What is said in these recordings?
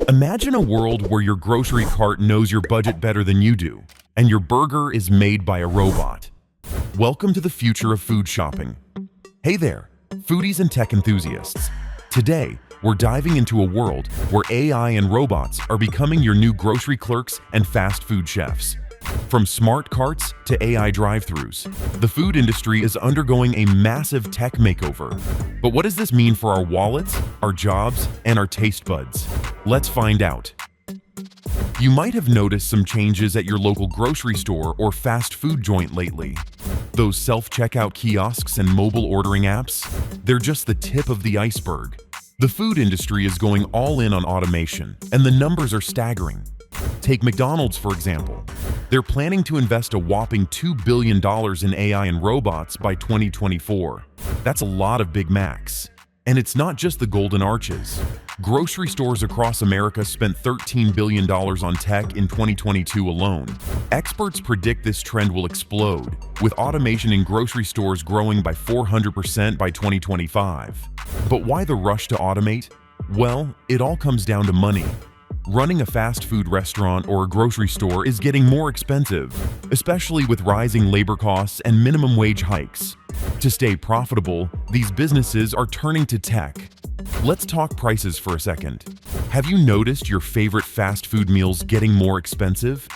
Imagine a world where your grocery cart knows your budget better than you do, and your burger is made by a robot. Welcome to the future of food shopping. Hey there, foodies and tech enthusiasts. Today, we're diving into a world where AI and robots are becoming your new grocery clerks and fast food chefs. From smart carts to AI drive-thrus, the food industry is undergoing a massive tech makeover. But what does this mean for our wallets, our jobs, and our taste buds? Let's find out. You might have noticed some changes at your local grocery store or fast food joint lately. Those self-checkout kiosks and mobile ordering apps, they're just the tip of the iceberg. The food industry is going all in on automation, and the numbers are staggering. Take McDonald's, for example. They're planning to invest a whopping $2 billion in AI and robots by 2024. That's a lot of Big Macs. And it's not just the golden arches. Grocery stores across America spent $13 billion on tech in 2022 alone. Experts predict this trend will explode, with automation in grocery stores growing by 400% by 2025. But why the rush to automate? Well, it all comes down to money. Running a fast food restaurant or a grocery store is getting more expensive, especially with rising labor costs and minimum wage hikes. To stay profitable, these businesses are turning to tech. Let's talk prices for a second. Have you noticed your favorite fast food meals getting more expensive?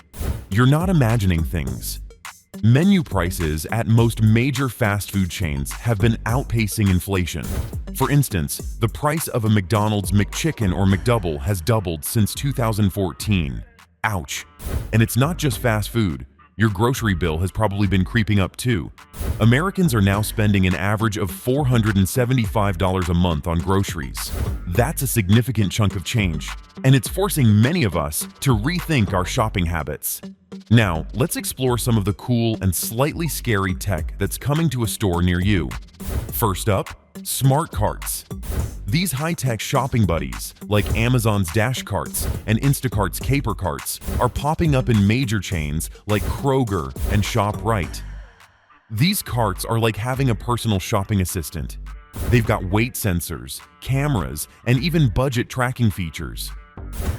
You're not imagining things. Menu prices at most major fast food chains have been outpacing inflation. For instance, the price of a McDonald's McChicken or McDouble has doubled since 2014. Ouch! And it's not just fast food. Your grocery bill has probably been creeping up too. Americans are now spending an average of $475 a month on groceries. That's a significant chunk of change, and it's forcing many of us to rethink our shopping habits. Now, let's explore some of the cool and slightly scary tech that's coming to a store near you. First up, smart carts. These high-tech shopping buddies, like Amazon's Dash Carts and Instacart's Caper Carts, are popping up in major chains like Kroger and ShopRite. These carts are like having a personal shopping assistant. They've got weight sensors, cameras, and even budget tracking features.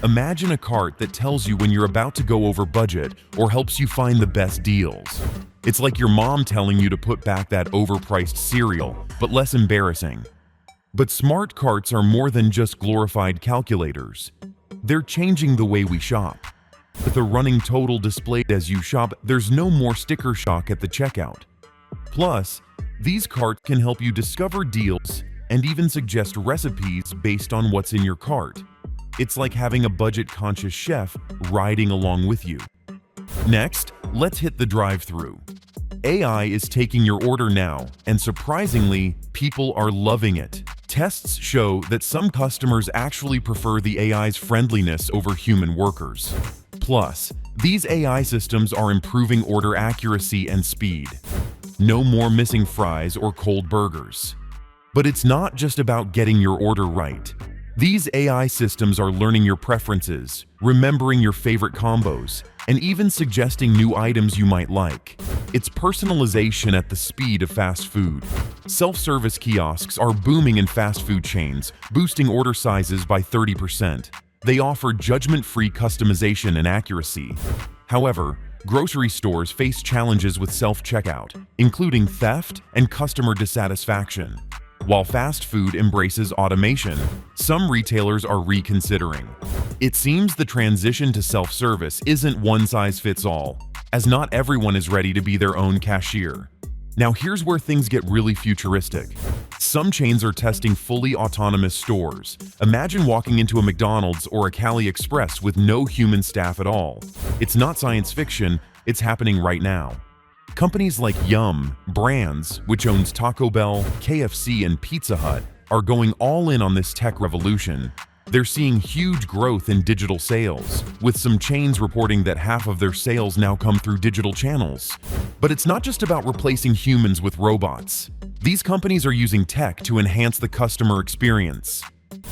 Imagine a cart that tells you when you're about to go over budget or helps you find the best deals. It's like your mom telling you to put back that overpriced cereal, but less embarrassing. But smart carts are more than just glorified calculators. They're changing the way we shop. With a running total displayed as you shop, there's no more sticker shock at the checkout. Plus, these carts can help you discover deals and even suggest recipes based on what's in your cart. It's like having a budget-conscious chef riding along with you. Next, let's hit the drive-thru. AI is taking your order now, and surprisingly, people are loving it. Tests show that some customers actually prefer the AI's friendliness over human workers. Plus, these AI systems are improving order accuracy and speed. No more missing fries or cold burgers. But it's not just about getting your order right. These AI systems are learning your preferences, remembering your favorite combos, and even suggesting new items you might like. It's personalization at the speed of fast food. Self-service kiosks are booming in fast food chains, boosting order sizes by 30%. They offer judgment-free customization and accuracy. However, grocery stores face challenges with self-checkout, including theft and customer dissatisfaction. While fast food embraces automation, some retailers are reconsidering. It seems the transition to self-service isn't one-size-fits-all, as not everyone is ready to be their own cashier. Now here's where things get really futuristic. Some chains are testing fully autonomous stores. Imagine walking into a McDonald's or a Cali Express with no human staff at all. It's not science fiction, it's happening right now. Companies like Yum! Brands, which owns Taco Bell, KFC, and Pizza Hut, are going all in on this tech revolution. They're seeing huge growth in digital sales, with some chains reporting that half of their sales now come through digital channels. But it's not just about replacing humans with robots. These companies are using tech to enhance the customer experience.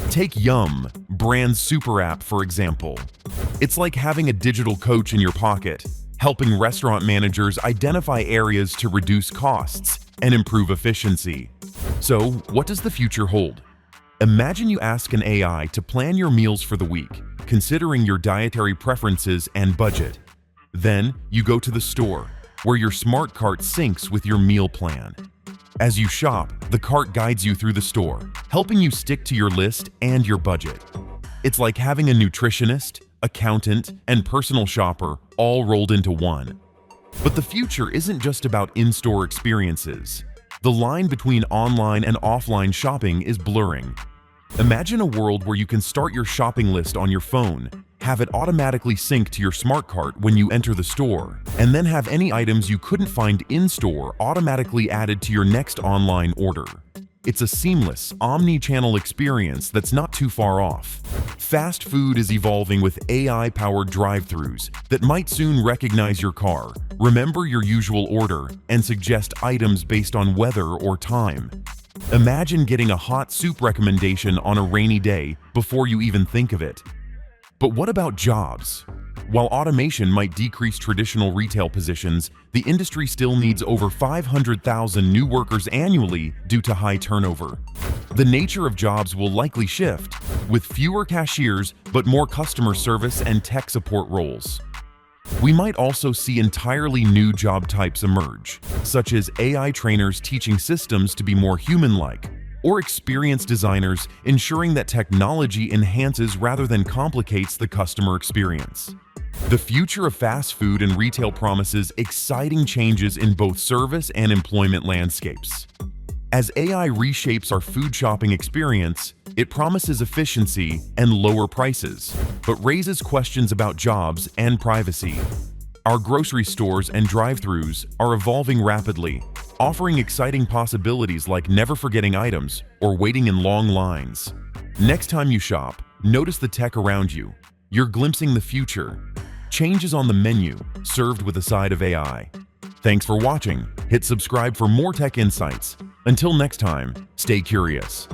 Take Yum! Brand's super app, for example. It's like having a digital coach in your pocket, helping restaurant managers identify areas to reduce costs and improve efficiency. So, what does the future hold? Imagine you ask an AI to plan your meals for the week, considering your dietary preferences and budget. Then, you go to the store, where your smart cart syncs with your meal plan. As you shop, the cart guides you through the store, helping you stick to your list and your budget. It's like having a nutritionist, accountant, and personal shopper all rolled into one. But the future isn't just about in-store experiences. The line between online and offline shopping is blurring. Imagine a world where you can start your shopping list on your phone, have it automatically sync to your smart cart when you enter the store, and then have any items you couldn't find in-store automatically added to your next online order. It's a seamless, omni-channel experience that's not too far off. Fast food is evolving with AI-powered drive-thrus that might soon recognize your car, remember your usual order, and suggest items based on weather or time. Imagine getting a hot soup recommendation on a rainy day before you even think of it. But what about jobs? While automation might decrease traditional retail positions, the industry still needs over 500,000 new workers annually due to high turnover. The nature of jobs will likely shift, with fewer cashiers but more customer service and tech support roles. We might also see entirely new job types emerge, such as AI trainers teaching systems to be more human-like, or experienced designers ensuring that technology enhances rather than complicates the customer experience. The future of fast food and retail promises exciting changes in both service and employment landscapes. As AI reshapes our food shopping experience, it promises efficiency and lower prices, but raises questions about jobs and privacy. Our grocery stores and drive-thrus are evolving rapidly, offering exciting possibilities like never forgetting items or waiting in long lines. Next time you shop, notice the tech around you. You're glimpsing the future. Changes on the menu, served with a side of AI. Thanks for watching. Hit subscribe for more tech insights. Until next time, stay curious.